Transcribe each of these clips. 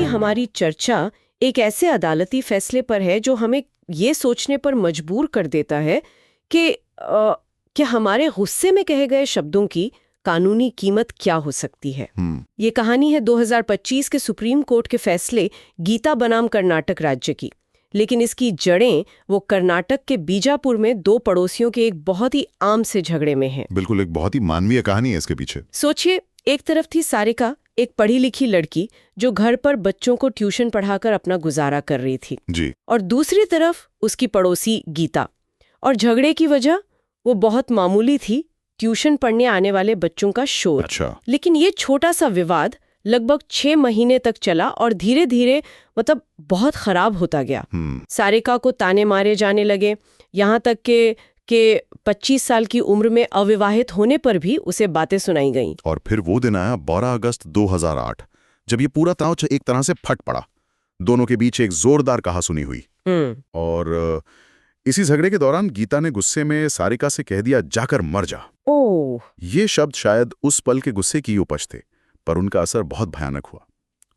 हमारी चर्चा एक ऐसे अदालती फैसले पर है जो हमें ये सोचने पर मजबूर कर देता है कि कि हमारे गुस्से में कहे गए शब्दों की कानूनी कीमत क्या हो सकती है। ये कहानी है 2025 के सुप्रीम कोर्ट के फैसले गीता बनाम कर्नाटक राज्य की, लेकिन इसकी जड़ें वो कर्नाटक के बीजापुर में दो पड़ोसियों के एक बहुत ही आम से झगड़े में हैं। बिल्कुल, एक बहुत ही मानवीय कहानी है इसके पीछे। सोचिए, एक तरफ थी सारिका, एक पढ़ी लिखी लड़की जो घर पर बच्चों को ट्यूशन पढ़ाकर अपना गुजारा कर रही थी जी। और दूसरी तरफ उसकी पड़ोसी गीता। और झगड़े की वजह वो बहुत मामूली थी, ट्यूशन पढ़ने आने वाले बच्चों का शोर। अच्छा। लेकिन ये छोटा सा विवाद लगभग 6 महीने तक चला और धीरे धीरे बहुत खराब होता गया। सारिका को ताने मारे जाने लगे, यहाँ तक के 25 साल की उम्र में अविवाहित होने पर भी उसे बातें सुनाई गईं। और फिर वो दिन आया 12 अगस्त 2008, जब ये पूरा तनाव एक तरह से फट पड़ा। दोनों के बीच एक जोरदार कहासुनी हुई। और इसी झगड़े के दौरान गीता ने गुस्से में सारिका से कह दिया, जाकर मर जा। ये शब्द शायद उस पल के गुस्से की उपज थे, पर उनका असर बहुत भयानक हुआ।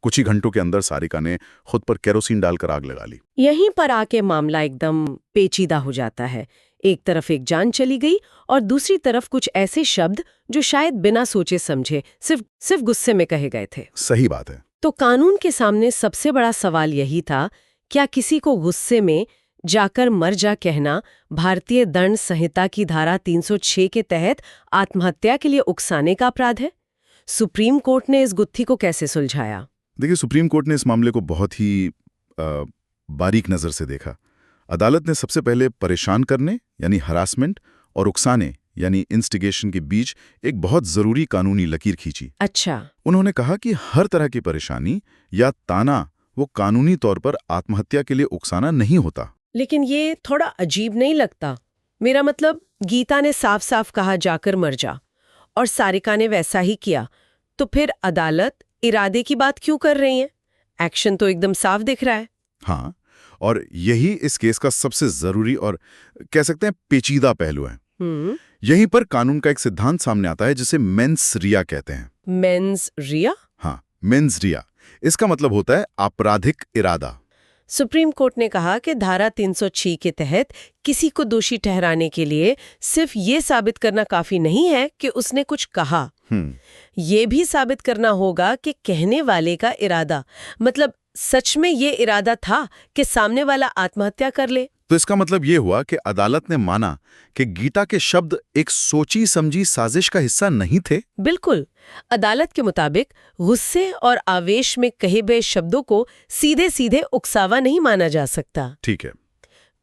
कुछ ही घंटों के अंदर सारिका ने खुद पर केरोसिन डालकर आग लगा ली। यहीं पर आके मामला एकदम पेचीदा हो जाता है। एक तरफ एक जान चली गई और दूसरी तरफ कुछ ऐसे शब्द जो शायद बिना सोचे समझे सिर्फ गुस्से में कहे गए थे। सही बात है। तो कानून के सामने सबसे बड़ा सवाल यही था, क्या किसी को गुस्से में जाकर मर जा कहना भारतीय दंड संहिता की धारा 306 के तहत आत्महत्या के लिए उकसाने का अपराध है? सुप्रीम कोर्ट ने इस गुत्थी को कैसे सुलझाया? देखिए, सुप्रीम कोर्ट ने इस मामले को बहुत ही बारीक नजर से देखा। अदालत ने सबसे पहले परेशान करने यानी हरासमेंट और उकसाने यानी इंस्टिगेशन के बीच एक बहुत जरूरी कानूनी लकीर खींची। अच्छा। उन्होंने कहा कि हर तरह की परेशानी या ताना वो कानूनी तौर पर आत्महत्या के लिए उकसाना नहीं होता। लेकिन ये थोड़ा अजीब नहीं लगता? मेरा मतलब, गीता ने साफ साफ कहा जाकर मर जा और सारिका ने वैसा ही किया, तो फिर अदालत इरादे की बात क्यों कर रही है? एक्शन तो एकदम साफ दिख रहा है। हाँ, और यही इस केस का सबसे जरूरी और कह सकते हैं पेचीदा पहलू है। यहीं पर कानून का एक सिद्धांत सामने आता है जिसे मेंस रिया कहते हैं। मेंस रिया? हाँ, मेंस रिया। इसका मतलब होता है आपराधिक इरादा। सुप्रीम कोर्ट ने कहा कि धारा 306 के तहत किसी को दोषी ठहराने के लिए सिर्फ ये साबित करना काफी नहीं है कि उसने कुछ कहा, ये भी साबित करना होगा कि कहने वाले का इरादा, मतलब सच में ये इरादा था कि सामने वाला आत्महत्या कर ले। तो इसका मतलब ये हुआ कि अदालत ने माना कि गीता के शब्द एक सोची समझी साजिश का हिस्सा नहीं थे। बिल्कुल। अदालत के मुताबिक गुस्से और आवेश में कहे गए शब्दों को सीधे सीधे उकसावा नहीं माना जा सकता। ठीक है।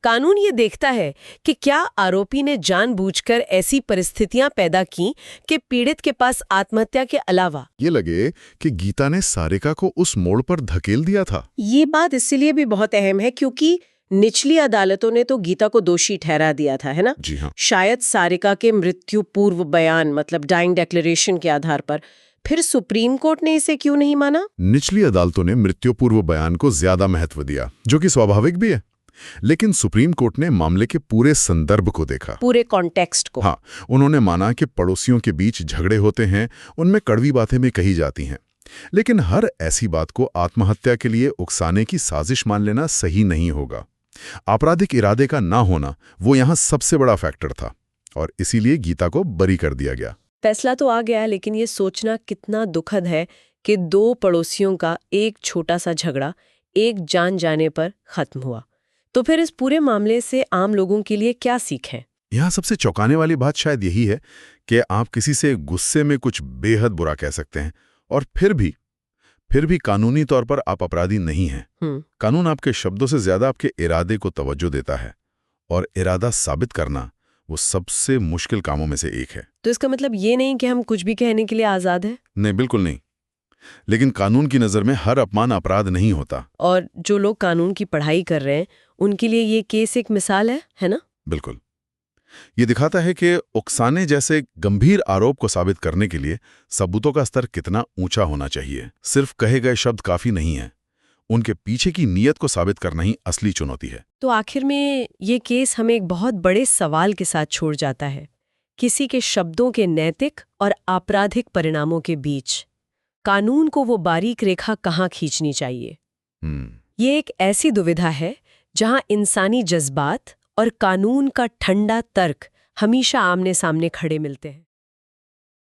कानून ये देखता है कि क्या आरोपी ने जानबूझकर ऐसी परिस्थितियां पैदा की कि पीड़ित के पास आत्महत्या के अलावा ये लगे कि गीता ने सारिका को उस मोड़ पर धकेल दिया था। ये बात इसलिए भी बहुत अहम है क्योंकि निचली अदालतों ने तो गीता को दोषी ठहरा दिया था, है ना? जी हाँ। शायद सारिका के मृत्यु पूर्व बयान, मतलब डाइंग डिक्लेरेशन के आधार पर। फिर सुप्रीम कोर्ट ने इसे क्यों नहीं माना? निचली अदालतों ने मृत्यु पूर्व बयान को ज्यादा महत्व दिया, जो कि स्वाभाविक भी है। लेकिन सुप्रीम कोर्ट ने मामले के पूरे संदर्भ को देखा, पूरे कॉन्टेक्स्ट को। हाँ, उन्होंने माना कि पड़ोसियों के बीच झगड़े होते हैं, उनमें कड़वी बातें भी कही जाती हैं, लेकिन हर ऐसी बात को आत्महत्या के लिए उकसाने की साजिश मान लेना सही नहीं होगा। आपराधिक इरादे का ना होना वो यहाँ सबसे बड़ा फैक्टर था और इसीलिए गीता को बरी कर दिया गया। फैसला तो आ गया, लेकिन ये सोचना कितना दुखद है कि दो पड़ोसियों का एक छोटा सा झगड़ा एक जान जाने पर खत्म हुआ। तो फिर इस पूरे मामले से आम लोगों के लिए क्या सीख है? यहाँ सबसे चौंकाने वाली बात शायद यही है कि आप किसी से गुस्से में कुछ बेहद बुरा कह सकते हैं और फिर भी कानूनी तौर पर आप अपराधी नहीं हैं। कानून आपके शब्दों से ज्यादा आपके इरादे को तवज्जो देता है और इरादा साबित करना वो सबसे मुश्किल कामों में से एक है। तो इसका मतलब ये नहीं कि हम कुछ भी कहने के लिए आजाद हैं? नहीं, बिल्कुल नहीं। लेकिन कानून की नजर में हर अपमान अपराध नहीं होता। और जो लोग कानून की पढ़ाई कर रहे हैं उनके लिए ये केस एक मिसाल है ना? बिल्कुल। ये दिखाता है कि उकसाने जैसे गंभीर आरोप को साबित करने के लिए सबूतों का स्तर कितना ऊंचा होना चाहिए। सिर्फ कहे गए शब्द काफी नहीं है, उनके पीछे की नीयत को साबित करना ही असली चुनौती है। तो आखिर में ये केस हमें एक बहुत बड़े सवाल के साथ छोड़ जाता है, किसी के शब्दों के नैतिक और आपराधिक परिणामों के बीच कानून को वो बारीक रेखा कहाँ खींचनी चाहिए। ये एक ऐसी दुविधा है जहाँ इंसानी जज्बात और कानून का ठंडा तर्क हमेशा आमने सामने खड़े मिलते हैं।